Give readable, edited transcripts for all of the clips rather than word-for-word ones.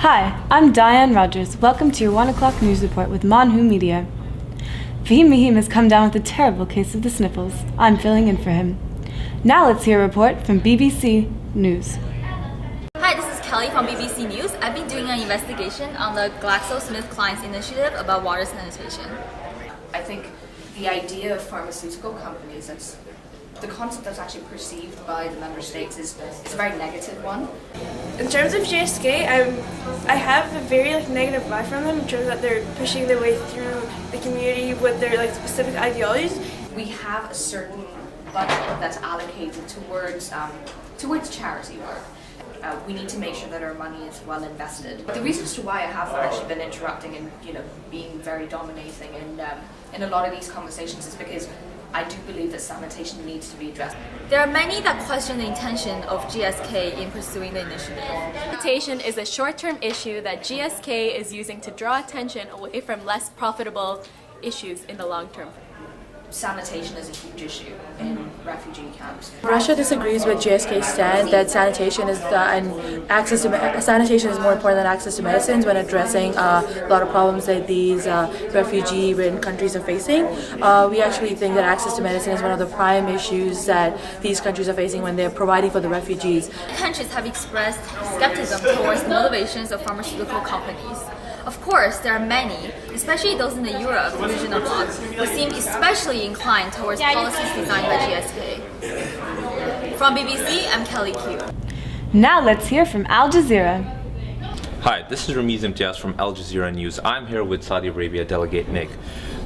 Hi, I'm Diane Rogers. Welcome to your 1 o'clock news report with MonWHO Media. Fahim Mahim has come down with a terrible case of the sniffles. I'm filling in for him. Now let's hear a report from BBC News. Hi, this is Kelly from BBC News. I've been doing an investigation on the GlaxoSmithKline's initiative about water sanitation. I think the idea of pharmaceutical companies, the concept that's actually perceived by the member states is a very negative one. In terms of GSK, I have a very negative vibe from them in terms that they're pushing their way through the community with their specific ideologies. We have a certain budget that's allocated towards charity work. We need to make sure that our money is well invested. The reason as to why I have actually been interrupting and being very dominating in a lot of these conversations is because I do believe that sanitation needs to be addressed. There are many that question the intention of GSK in pursuing the initiative. Sanitation is a short-term issue that GSK is using to draw attention away from less profitable issues in the long term. Sanitation is a huge issue in refugee camps. Russia disagrees with GSK's stand that sanitation is sanitation is more important than access to medicines when addressing a lot of problems that these refugee-ridden countries are facing. We actually think that access to medicine is one of the prime issues that these countries are facing when they're providing for the refugees. Countries have expressed skepticism towards the motivations of pharmaceutical companies. Of course, there are many, especially those in the Europe regional bloc, who seem especially inclined towards policies designed by GSK. From BBC, I'm Kelly Q. Now let's hear from Al Jazeera. Hi, this is Ramiz Imtiaz from Al Jazeera News. I'm here with Saudi Arabia Delegate Nick.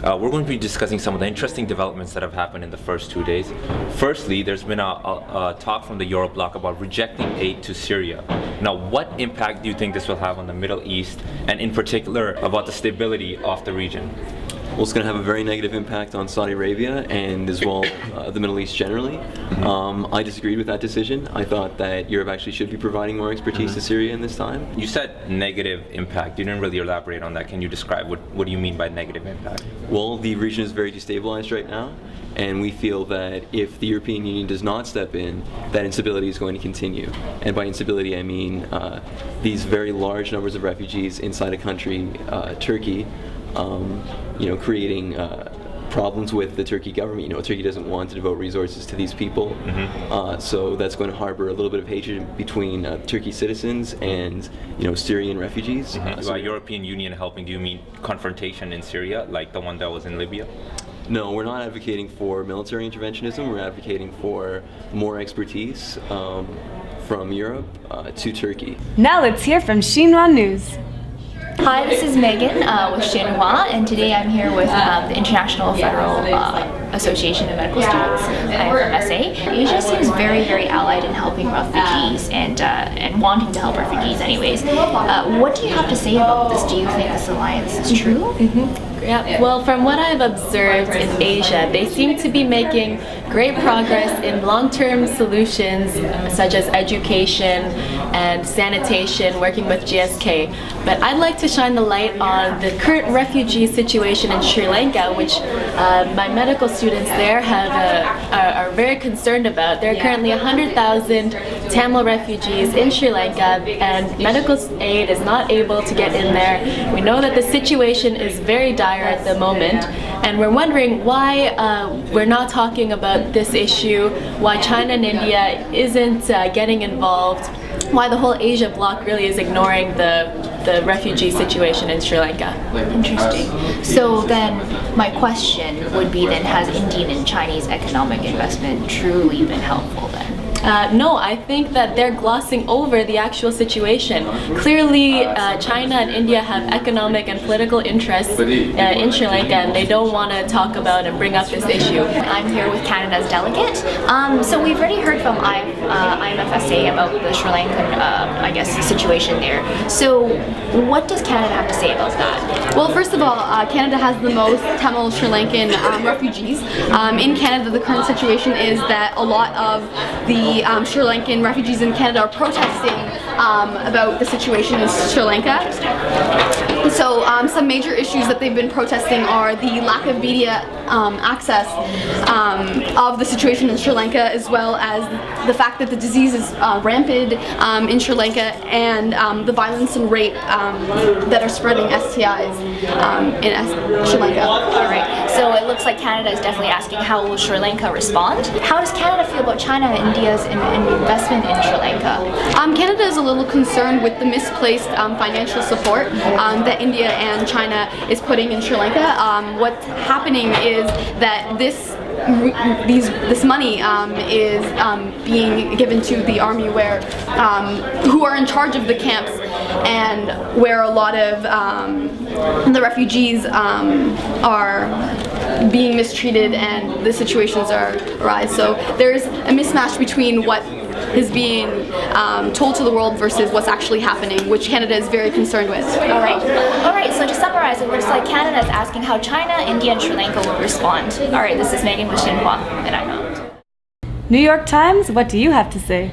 We're going to be discussing some of the interesting developments that have happened in the first 2 days. Firstly, there's been a talk from the Europe bloc about rejecting aid to Syria. Now, what impact do you think this will have on the Middle East, and in particular about the stability of the region? Well, it's going to have a very negative impact on Saudi Arabia and as well the Middle East generally. I disagreed with that decision. I thought that Europe actually should be providing more expertise to Syria in this time. You said negative impact. You didn't really elaborate on that. Can you describe what do you mean by negative impact? Well, the region is very destabilized right now, and we feel that if the European Union does not step in, that instability is going to continue. And by instability, I mean these very large numbers of refugees inside a country, Turkey, creating problems with the Turkey government. Turkey doesn't want to devote resources to these people, so that's going to harbor a little bit of hatred between Turkey citizens and Syrian refugees. By European Union helping, do you mean confrontation in Syria, like the one that was in Libya? No, we're not advocating for military interventionism. We're advocating for more expertise from Europe to Turkey. Now let's hear from Xinhua News. Hi, this is Megan with Xinhua, and today I'm here with the International Federal Association of Medical Students, IFMSA. Asia seems very, very allied in helping refugees and wanting to help refugees anyways. What do you have to say about this? Do you think this alliance is true? Yeah, well, from what I've observed in Asia, they seem to be making great progress in long-term solutions such as education and sanitation, working with GSK. But I'd like to shine the light on the current refugee situation in Sri Lanka, which my medical students there are very concerned about. There are currently 100,000 Tamil refugees in Sri Lanka, and medical aid is not able to get in there. We know that the situation is very dire at the moment, and we're wondering why we're not talking about this issue, why China and India isn't getting involved, why the whole Asia bloc really is ignoring the refugee situation in Sri Lanka. Interesting. So then my question would be then, has Indian and Chinese economic investment truly been helpful then? No, I think that they're glossing over the actual situation. Clearly, China and India have economic and political interests in Sri Lanka, and they don't want to talk about and bring up this issue. I'm here with Canada's delegate. So we've already heard from IMFSA about the Sri Lankan, situation there. So what does Canada have to say about that? Well, first of all, Canada has the most Tamil Sri Lankan refugees. In Canada, the current situation is that a lot of the Sri Lankan refugees in Canada are protesting about the situation in Sri Lanka. So some major issues that they've been protesting are the lack of media access of the situation in Sri Lanka, as well as the fact that the disease is rampant in Sri Lanka, and the violence and rape that are spreading STIs in Sri Lanka. Alright, so it looks like Canada is definitely asking how will Sri Lanka respond. How does Canada feel about China and India's investment in Sri Lanka? Canada is a little concerned with the misplaced financial support that India and China is putting in Sri Lanka. What's happening is that this money is being given to the army, who are in charge of the camps, and where a lot of the refugees are being mistreated and the situations arise. So there's a mismatch between what is being told to the world versus what's actually happening, which Canada is very concerned with. Alright, so to summarize, it looks like Canada is asking how China, India, and Sri Lanka will respond. Alright, this is Megan with Xinhua, and I'm out. New York Times, what do you have to say?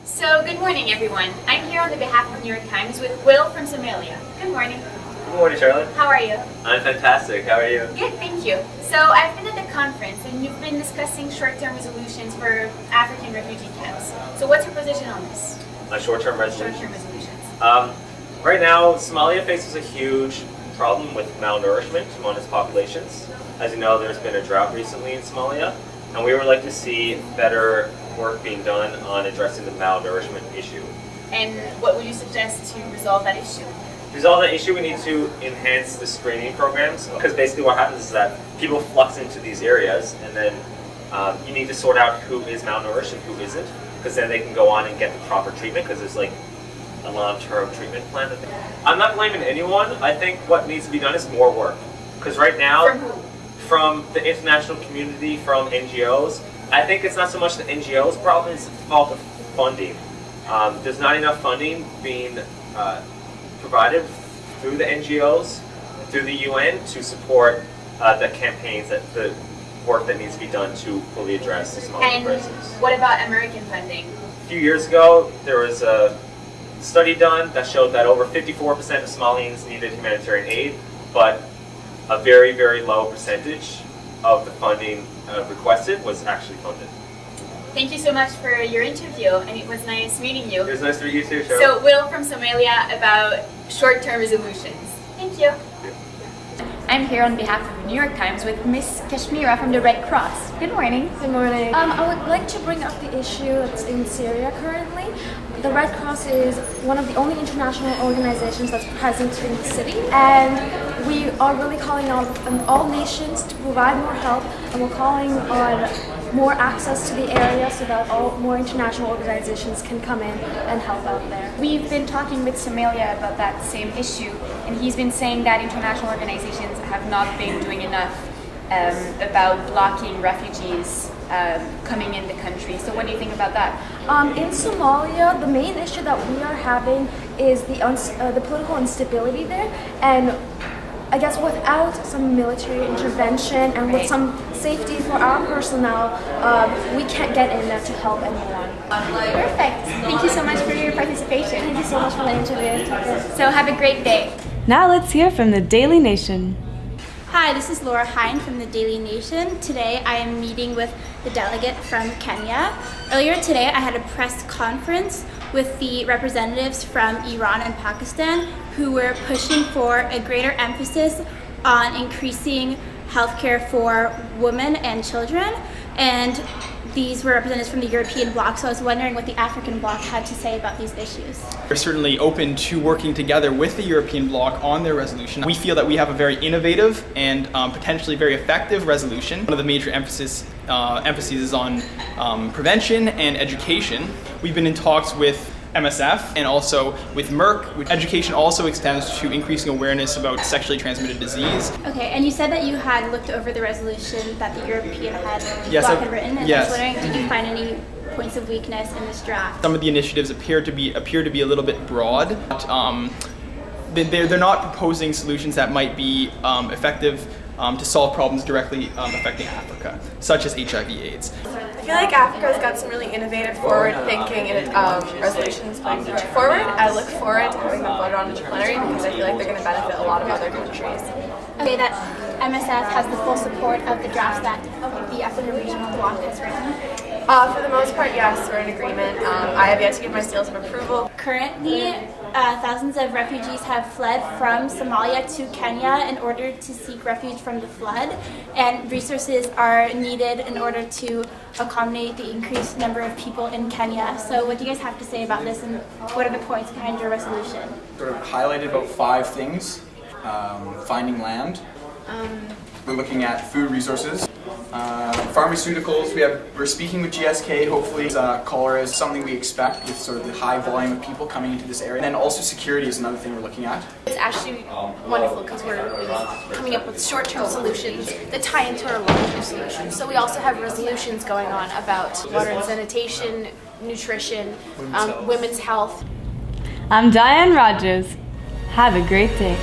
So, good morning, everyone. I'm here on the behalf of New York Times with Will from Somalia. Good morning. Good morning, Charlotte. How are you? I'm fantastic. How are you? Good, thank you. So, I've been at the conference, and you've been discussing short-term resolutions for African refugee camps. So, what's your position on this? On short-term resolutions? Short-term resolutions. Right now, Somalia faces a huge problem with malnourishment among its populations. As you know, there's been a drought recently in Somalia, and we would like to see better work being done on addressing the malnourishment issue. And what would you suggest to resolve that issue? To resolve that issue, we need to enhance the screening programs, because basically what happens is that people flux into these areas, and then you need to sort out who is malnourished and who isn't, because then they can go on and get the proper treatment, because there's like a long-term treatment plan. I'm not blaming anyone. I think what needs to be done is more work, because right now, From who? From the international community, from NGOs, I think it's not so much the NGOs' problem, it's the fault of funding. There's not enough funding being provided through the NGOs, through the UN, to support the campaigns, the work that needs to be done to fully address the Somali crisis. What about American funding? A few years ago, there was a study done that showed that over 54% of Somalians needed humanitarian aid, but a very, very low percentage of the funding requested was actually funded. Thank you so much for your interview, and it was nice meeting you. It was nice to meet you too, Cheryl. So, Will from Somalia about short-term resolutions. Thank you. I'm here on behalf of the New York Times with Miss Kashmira from the Red Cross. Good morning. Good morning. I would like to bring up the issue that's in Syria currently. The Red Cross is one of the only international organizations that's present in the city, and we are really calling on all nations to provide more help, and we're calling on more access to the area so that more international organizations can come in and help out there. We've been talking with Somalia about that same issue, and he's been saying that international organizations have not been doing enough about blocking refugees coming in the country. So what do you think about that? In Somalia, the main issue that we are having is the political instability there, and I guess without some military intervention and with some safety for our personnel, we can't get in there to help anyone. Perfect. Thank you so much for your participation. Thank you so much for the interview. So have a great day. Now let's hear from the Daily Nation. Hi, this is Laura Hine from the Daily Nation. Today I am meeting with the delegate from Kenya. Earlier today I had a press conference with the representatives from Iran and Pakistan who were pushing for a greater emphasis on increasing healthcare for women and children. And these were representatives from the European bloc, so I was wondering what the African bloc had to say about these issues. We're certainly open to working together with the European bloc on their resolution. We feel that we have a very innovative and potentially very effective resolution. One of the major emphases is on prevention and education. We've been in talks with MSF and also with Merck, which education also extends to increasing awareness about sexually transmitted disease. Okay, and you said that you had looked over the resolution that the European Yes, bloc had written, and yes. I was wondering, did you find any points of weakness in this draft? Some of the initiatives appear to be a little bit broad. But, they're not proposing solutions that might be effective to solve problems directly affecting Africa, such as HIV/AIDS. I feel like Africa's got some really innovative, forward-thinking resolutions going forward. I look forward to having them voted on in the plenary because I feel like they're going to benefit a lot of other countries. Okay, that MSF has the full support of the drafts that the African Regional Bloc has written. For the most part, yes, we're in agreement. I have yet to give my seals of approval. Currently, thousands of refugees have fled from Somalia to Kenya in order to seek refuge from the flood, and resources are needed in order to accommodate the increased number of people in Kenya. So what do you guys have to say about this, and what are the points behind your resolution? Sort of highlighted about 5 things. Finding land. We're looking at food resources. Pharmaceuticals, we're speaking with GSK, hopefully cholera is something we expect with sort of the high volume of people coming into this area. And then also security is another thing we're looking at. It's actually wonderful because we're coming up with short-term solutions that tie into our long-term solutions. So we also have resolutions going on about water and sanitation, nutrition, women's health. I'm Diane Rogers. Have a great day.